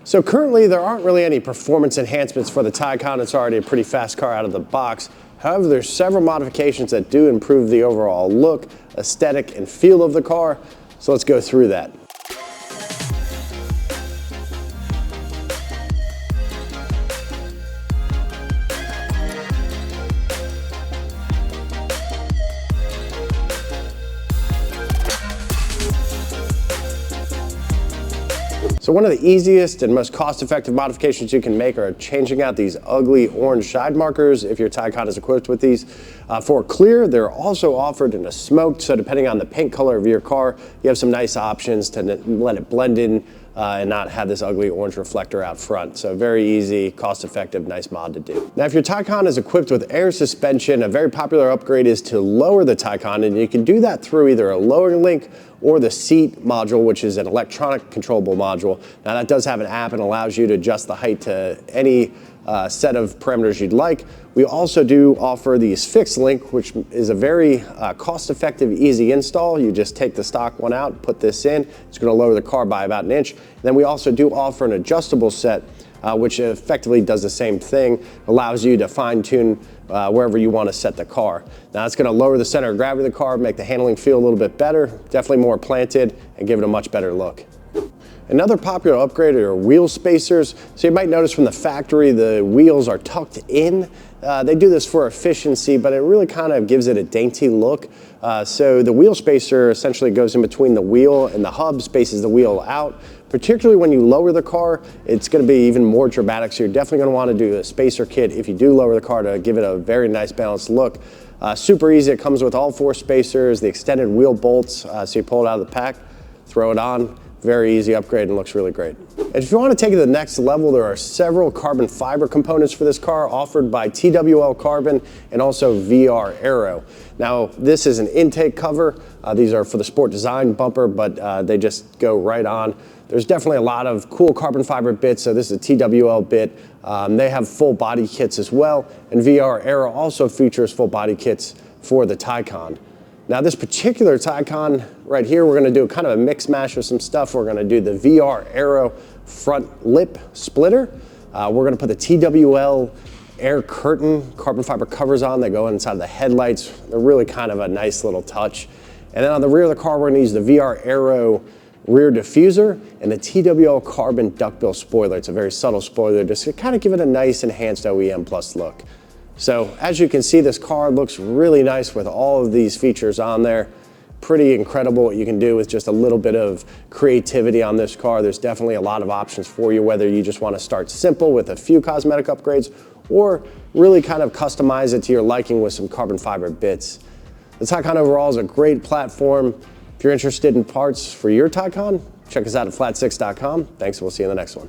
So currently there aren't really any performance enhancements for the Taycan. It's already a pretty fast car out of the box. However, there's several modifications that do improve the overall look, aesthetic, and feel of the car. So let's go through that. So one of the easiest and most cost-effective modifications you can make are changing out these ugly orange side markers if your Taycan is equipped with these. For clear, they're also offered in a smoked, so depending on the paint color of your car, you have some nice options to let it blend in and not have this ugly orange reflector out front. So very easy, cost-effective, nice mod to do. Now if your Taycan is equipped with air suspension, a very popular upgrade is to lower the Taycan, and you can do that through either a lowering link or the seat module, which is an electronic controllable module. Now that does have an app and allows you to adjust the height to any set of parameters you'd like. We also do offer the fixed link, which is a very cost-effective, easy install. You just take the stock one out, put this in. It's going to lower the car by about an inch. Then we also do offer an adjustable set, which effectively does the same thing, allows you to fine-tune wherever you want to set the car. Now it's going to lower the center of gravity of the car, make the handling feel a little bit better, definitely more planted, and give it a much better look. Another popular upgrade are wheel spacers. So you might notice from the factory the wheels are tucked in. They do this for efficiency, but it really kind of gives it a dainty look. So the wheel spacer essentially goes in between the wheel and the hub, spaces the wheel out. Particularly when you lower the car, it's going to be even more dramatic. So you're definitely going to want to do a spacer kit if you do lower the car to give it a very nice balanced look. Super easy. It comes with all 4 spacers, the extended wheel bolts. So you pull it out of the pack, throw it on. Very easy upgrade and looks really great. And if you want to take it to the next level, there are several carbon fiber components for this car offered by TWL Carbon and also VR Aero. Now this is an intake cover. These are for the Sport Design bumper, but they just go right on. There's definitely a lot of cool carbon fiber bits. So this is a TWL bit. They have full body kits as well. And VR Aero also features full body kits for the Taycan. Now this particular Taycan right here, we're gonna do kind of a mix mash of some stuff. We're gonna do the VR Aero front lip splitter. We're gonna put the TWL air curtain carbon fiber covers on. They go inside the headlights. They're really kind of a nice little touch. And then on the rear of the car, we're gonna use the VR Aero rear diffuser and the TWL carbon duckbill spoiler. It's a very subtle spoiler just to kind of give it a nice enhanced OEM-plus look. So as you can see, this car looks really nice with all of these features on there. Pretty incredible what you can do with just a little bit of creativity on this car. There's definitely a lot of options for you, whether you just want to start simple with a few cosmetic upgrades or really kind of customize it to your liking with some carbon fiber bits. The Taycan overall is a great platform. If you're interested in parts for your Taycan, check us out at flat6.com. Thanks, and we'll see you in the next one.